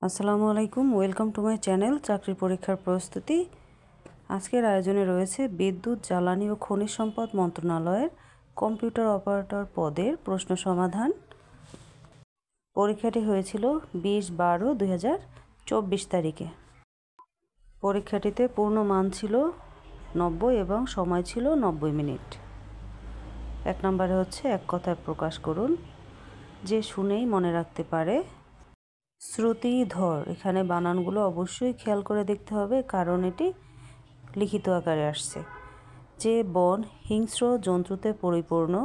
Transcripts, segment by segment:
আসসালামু আলাইকুম, welcome to my channel চাকরি পরীক্ষার প্রস্তুতি। আজকের আয়োজনে রয়েছে বিদ্যুৎ, জ্বালানি ও খনিজ সম্পদ মন্ত্রণালয়ের কম্পিউটার অপারেটর পদের প্রশ্ন সমাধান। পরীক্ষাটি হয়েছিল 20/12/2024 তারিখে। পরীক্ষাটিতে পূর্ণ মান ছিল 90 এবং সময় ছিল 90 মিনিট। 1 নম্বরে হচ্ছে এক কথায় প্রকাশ করুন। যে শুনেই মনে রাখতে পারে। শ্রুতিধর, এখানে বানানগুলো অবশ্যই খেয়াল করে দেখতে হবে, কারণ এটি লিখিত আকারে আসছে। যে বন হিংস্র জন্তুতে পরিপূর্ণ,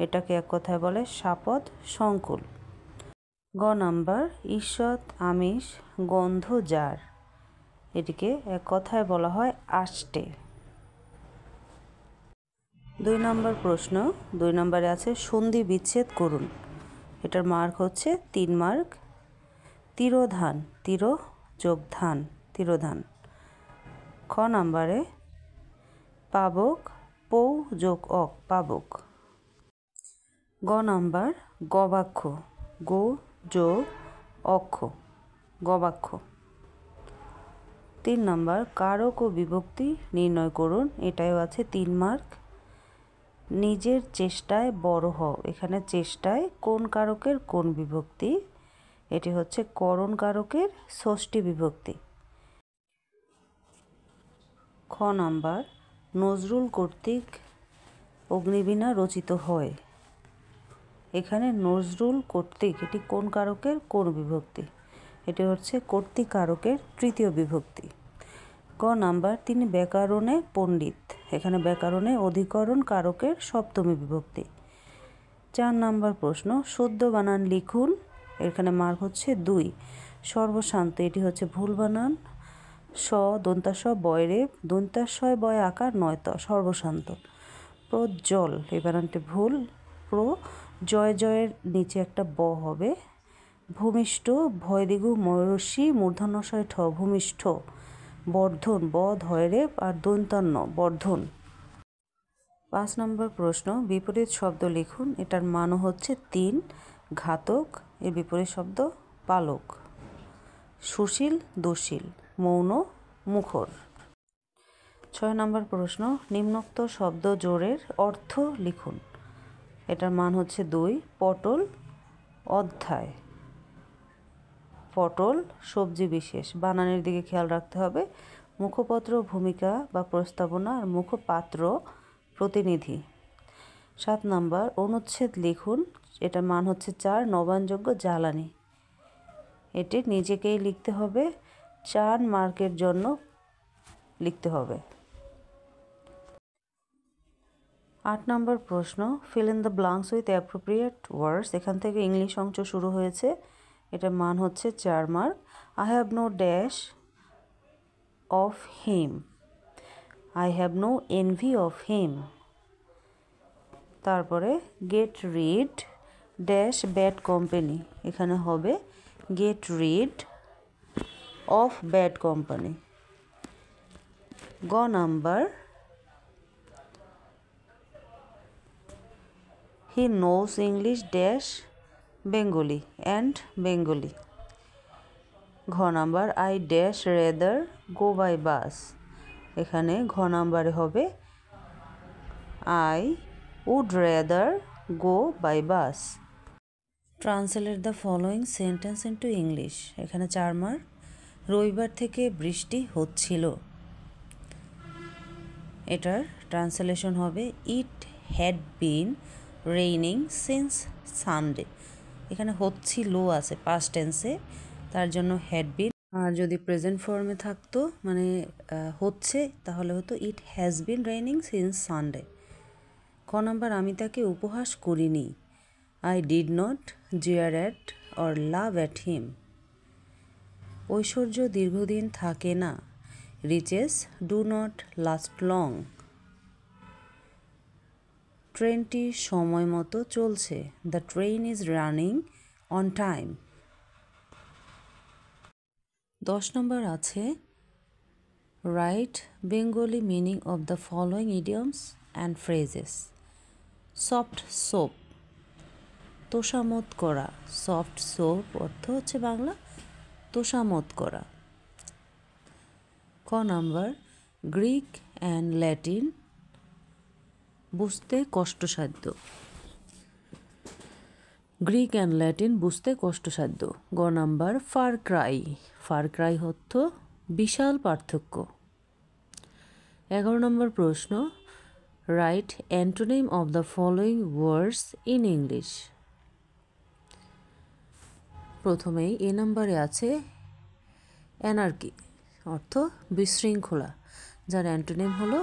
এটাকে এক কথায় বলে শাপদ সংকুল। গ নাম্বার, ঈষৎ আমিষ গন্ধ যার, এটিকে এক কথায় বলা হয় আষ্টে। 2 নম্বর প্রশ্ন, 2 নম্বরে আছে সন্ধি বিচ্ছেদ করুন। এটার মার্ক হচ্ছে 3 মার্ক। তিরোধান, তির যোগ ধান, তিরোধান। খ নাম্বারে পাবক, পৌ যোগ অক, পাবক। গ নাম্বার গবাক্ষ, গো যোগ অক্ষ, গবাক্ষ। 3 নাম্বার কারক ও বিভক্তি নির্ণয় করুন। এটাও আছে 3 মার্ক। নিজের চেষ্টায় বড় হও, এখানে চেষ্টায় কোন কারকের কোন বিভক্তি? এটি হচ্ছে করণ কারকের ষষ্ঠী বিভক্তি। খ নাম্বার নজরুল কর্তৃক অগ্নিবীণা রচিত হয়। এখানে নজরুল কর্তৃক, এটি কোন কারকের কোন বিভক্তি? এটি হচ্ছে কর্তৃক কারকের তৃতীয় বিভক্তি। ক নাম্বার তিনি ব্যাকরণে পণ্ডিত, এখানে ব্যাকরণে অধিকরণ কারকের সপ্তমী বিভক্তি। 4 নাম্বার প্রশ্ন শুদ্ধ বানান লিখুন। এখানে মার্ক হচ্ছে 2। সর্বশান্ত, এটি হচ্ছে ভুল বানান। স দন্তাস বয়রে দন্তাশয় বয় আকার নয়ত, সর্বশান্ত। প্রজ্জ্বল, এই বানানটি ভুল। প্র জয় জয়ের নিচে একটা ব হবে। ভূমিষ্ঠ ভয়দিগু ময়ূরী মূর্ধন্যশয় ঠ, ভূমিষ্ঠ। বর্ধন, ব ধয়রে আর দন্তান্ন, বর্ধন। 5 নম্বর প্রশ্ন বিপরীত শব্দ লিখুন। এটার মানও হচ্ছে 3। ঘাতক, এর বিপরীত শব্দ পালক। সুশীল, দুশীল। মৌন, মুখর। 6 নম্বর প্রশ্ন নিম্নোক্ত শব্দ জোড়ের অর্থ লিখুন। এটার মান হচ্ছে 2। পটল, অধ্যায়। পটল সবজি বিশেষ, বানানের দিকে খেয়াল রাখতে হবে। মুখপত্র ভূমিকা বা প্রস্তাবনা, আর মুখপাত্র প্রতিনিধি। 7 নাম্বার অনুচ্ছেদ লিখুন। এটার মান হচ্ছে 4। নবায়নযোগ্য জ্বালানি, এটি নিজেকেই লিখতে হবে, 4 মার্কের জন্য লিখতে হবে। 8 নম্বর প্রশ্ন fill in the blanks with appropriate words. এখান থেকে ইংলিশ অংশ শুরু হয়েছে, এটার মান হচ্ছে 4 mark. I have no dash of him, I have no envy of him. তারপরে get rid dash bad company, এখানে হবে get rid of bad company. গ number he knows English dash Bengali and Bengali. ঘ number I dash rather go by bus, এখানে ঘ নাম্বারে হবে I would rather go by bus. Translate the following sentence into English, এখানে 4 mark. রবিবার থেকে বৃষ্টি হচ্ছিল, এটার ট্রান্সলেশন হবে it had been raining since Sunday. এখানে হচ্ছিল আছে পাস্ট টেন্সে, তার জন্য হ্যাড বিন। আর যদি প্রেজেন্ট ফর্মে থাকতো মানে হচ্ছে, তাহলে হতো it has been raining since Sunday. ক নাম্বার আমি তাকে উপহাস করিনি, I did not jeer at or laugh at him. ঐশ্বর্য দীর্ঘদিন থাকে না, riches do not last long. ট্রেনটি সময় মতো চলছে, the train is running on time. 10 number আছে write Bengali meaning of the following idioms and phrases. Soft soap, তোষামোদ করা, সফট সোপ অর্থ হচ্ছে বাংলা তোষামত করা। ক নাম্বার, গ্রিক অ্যান্ড ল্যাটিন বুঝতে কষ্টসাধ্য। গ্রিক অ্যান্ড ল্যাটিন বুঝতে কষ্টসাধ্য। গ number, Far Cry. Far Cry অর্থ বিশাল পার্থক্য। 11 নম্বর প্রশ্ন, right antonym of the following words in English. প্রথমেই এ নাম্বারে আছে অ্যানার্কি অর্থ বিশৃঙ্খলা, যার অ্যান্টোনিম হলো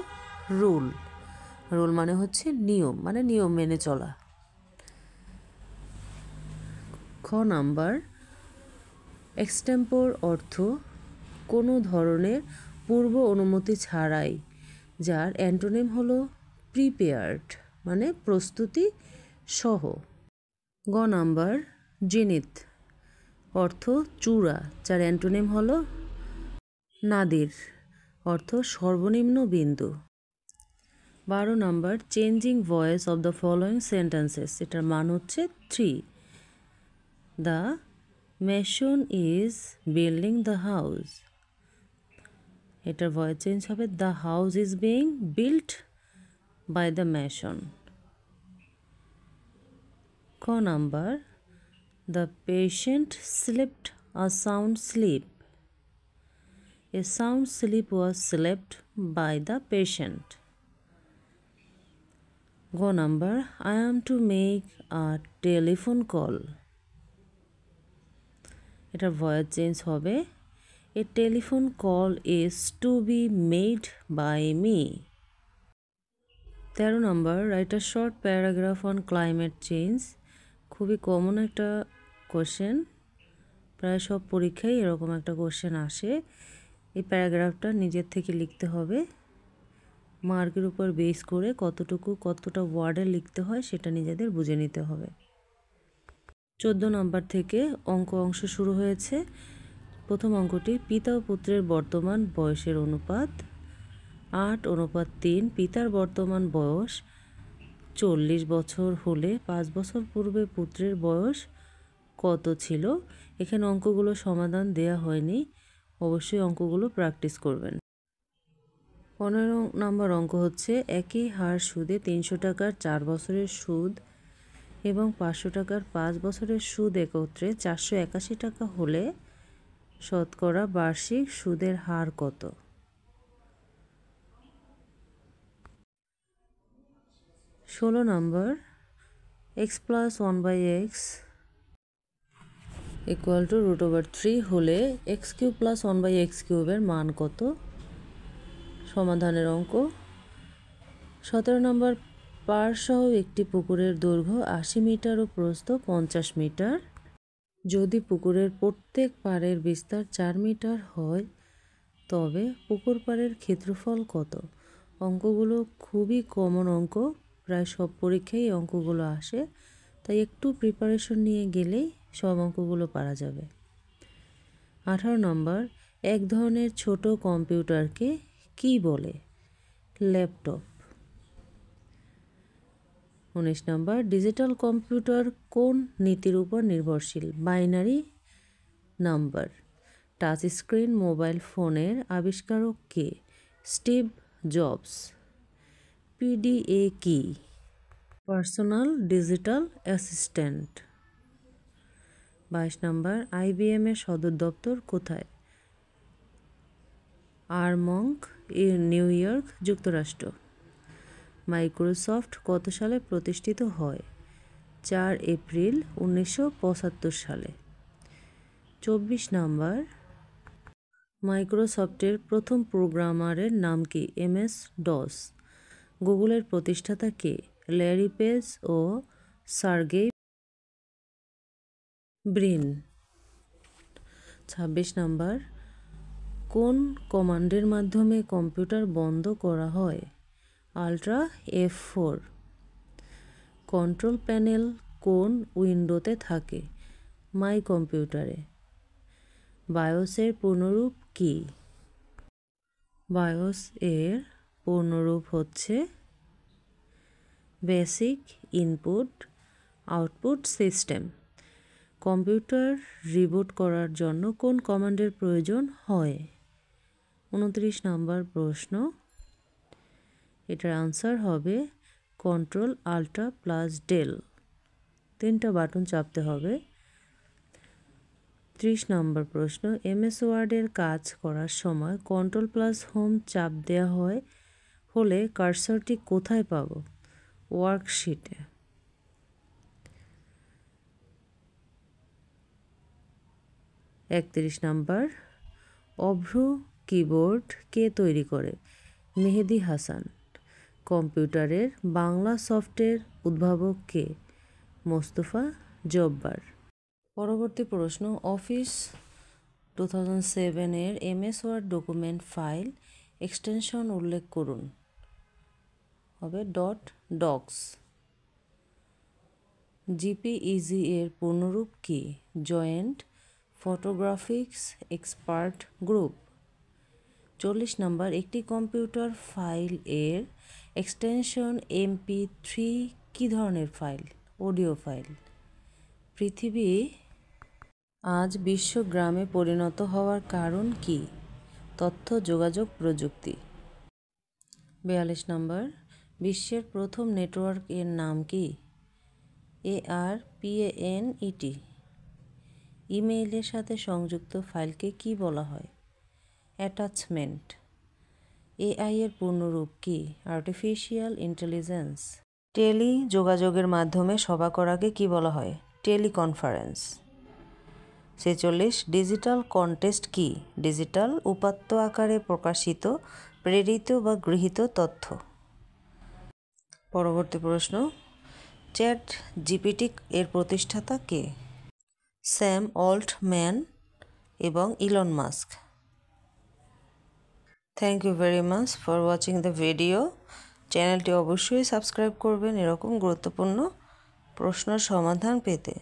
রুল। রুল মানে হচ্ছে নিয়ম, মানে নিয়ম মেনে চলা। খ নাম্বার, এক্সটেম্পোর অর্থ কোনো ধরনের পূর্ব অনুমতি ছাড়াই, যার অ্যান্টোনিম হলো প্রিপেয়ার্ড মানে প্রস্তুতি সহ। গ নাম্বার, জেনিথ অর্থ চূড়া, যার অ্যান্টোনিম হলো নাদির অর্থ সর্বনিম্ন বিন্দু। 12 number, changing voice of the following sentences. এটার মান হচ্ছে 3। The mason is building the house. এটার ভয়েস চেঞ্জ হবে the house is being built by the mason. ক number, the patient slept a sound sleep. A sound sleep was slept by the patient. Go number, I am to make a telephone call. এটার voice change হবে a telephone call is to be made by me. 13 number, write a short paragraph on climate change. খুবই common একটা question, প্রায় সব পরীক্ষায় এরকম একটা question আসে। এই প্যারাগ্রাফটা নিজের থেকে লিখতে হবে, মার্কের উপর বেস করে কতটা ওয়ার্ডে লিখতে হয় সেটা নিজেদের বুঝে নিতে হবে। 14 নম্বর থেকে অংশ শুরু হয়েছে। প্রথম অঙ্কটি, পিতা ও পুত্রের বর্তমান বয়সের অনুপাত 8:3। পিতার বর্তমান বয়স 40 বছর হলে 5 বছর পূর্বে পুত্রের বয়স কত ছিল। এখানে অঙ্কগুলো সমাধান দেয়া হয়নি, অবশ্যই অঙ্কগুলো প্র্যাকটিস করবেন। 15 নম্বর অঙ্ক হচ্ছে, একই হার সুদে 300 টাকার 4 বছরের সুদ এবং 500 টাকার 5 বছরের সুদ একত্রে 481 টাকা হলে শতকরা বার্ষিক সুদের হার কত? 16 নম্বর, x + 1/x = √3 হলে x³ + 1/x³ এর মান কত? সমাধানের অঙ্ক। 17 নম্বর, পাড়সহ একটি পুকুরের দৈর্ঘ্য 80 মিটার ও প্রস্থ 50 মিটার। যদি পুকুরের প্রত্যেক পাড়ের বিস্তার 4 মিটার হয় তবে পুকুর পাড়ের ক্ষেত্রফল কত? অঙ্কগুলো খুবই কমন অঙ্ক, প্রায় সব পরীক্ষায় এই অঙ্কগুলো আসে, তাই একটু প্রিপারেশন নিয়ে গেলেই সব অঙ্কগুলো পারা যাবে। 18 নম্বর, এক ধরনের ছোট কম্পিউটারকে কি বলে? ল্যাপটপ। 19 নম্বর, ডিজিটাল কম্পিউটার কোন নীতির উপর নির্ভরশীল? Binary number. Touch screen mobile ফোনের আবিষ্কারক কে? Steve Jobs. পিডিএ কি? Personal digital assistant. 22 number, IBM এর সদর দপ্তর কোথায়? আর্মঙ্ক, নিউ ইয়র্ক, যুক্তরাষ্ট্র। মাইক্রোসফট কত সালে প্রতিষ্ঠিত হয়? 4 এপ্রিল 1975 সালে। 24 নম্বর, মাইক্রোসফটের প্রথম প্রোগ্রামারের নাম কি? MS-DOS। গুগলের প্রতিষ্ঠাতা কে? ল্যারি পেজ ও সার্গেই ব্রিন। 26 নম্বর, কোন কমান্ডের মাধ্যমে কম্পিউটার বন্ধ করা হয়? Ultra F4। কন্ট্রোল প্যানেল কোন উইন্ডোতে থাকে? মাই কম্পিউটারে। বায়োসের পূর্ণরূপ কি? বায়োস এর পূর্ণরূপ হচ্ছে basic input output system. Computer reboot করার জন্য কোন কমান্ডের প্রয়োজন হয়? 29 নম্বর প্রশ্ন, এটার আনসার হবে Ctrl+Alt+del। 3টা বাটন চাপতে হবে। 30 নম্বর প্রশ্ন, MS ওয়ার্ডের কাজ করার সময় Ctrl+Home চাপ দেওয়া হলে কার্সরটি কোথায় পাবো? ওয়ার্কশিটে। 31 নম্বর, অভ্র কিবোর্ড কে তৈরি করে? মেহেদী হাসান। কম্পিউটারের বাংলা সফটওয়্যার উদ্ভাবক কে? মোস্তফা জব্বার। পরবর্তী প্রশ্ন, অফিস 2007 এর MS word document file extension উল্লেখ করুন। হবে .docs। JPEG এর পূর্ণরূপ কি? Joint photographics expert group. 40 number, একটি কম্পিউটার ফাইল এর এক্সটেনশন MP3 কি ধরনের ফাইল? Audio file. পৃথিবী আজ বিশ্ব গ্রামে পরিণত হওয়ার কারণ কি? তথ্য যোগাযোগ প্রযুক্তি। 42 নম্বর, বিশ্বের প্রথম নেটওয়ার্ক এর নাম কি? ARPANET। ইমেইলের সাথে সংযুক্ত ফাইলকে কি বলা হয়? অ্যাটাচমেন্ট। AI এর পূর্ণরূপ কি? Artificial intelligence. টেলি যোগাযোগের মাধ্যমে সভা করাকে কি বলা হয়? টেলিকনফারেন্স। 46, ডিজিটাল কন্টেন্ট কি? ডিজিটাল উপাত্ত আকারে প্রকাশিত, প্রেরিত বা গৃহীত তথ্য। পরবর্তী প্রশ্ন, ChatGPT এর প্রতিষ্ঠাতা কে? স্যাম অল্টম্যান এবং Elon Musk. Thank you very much for watching the video. চ্যানেলটি অবশ্যই সাবস্ক্রাইব করবেন এরকম গুরুত্বপূর্ণ প্রশ্নের সমাধান পেতে।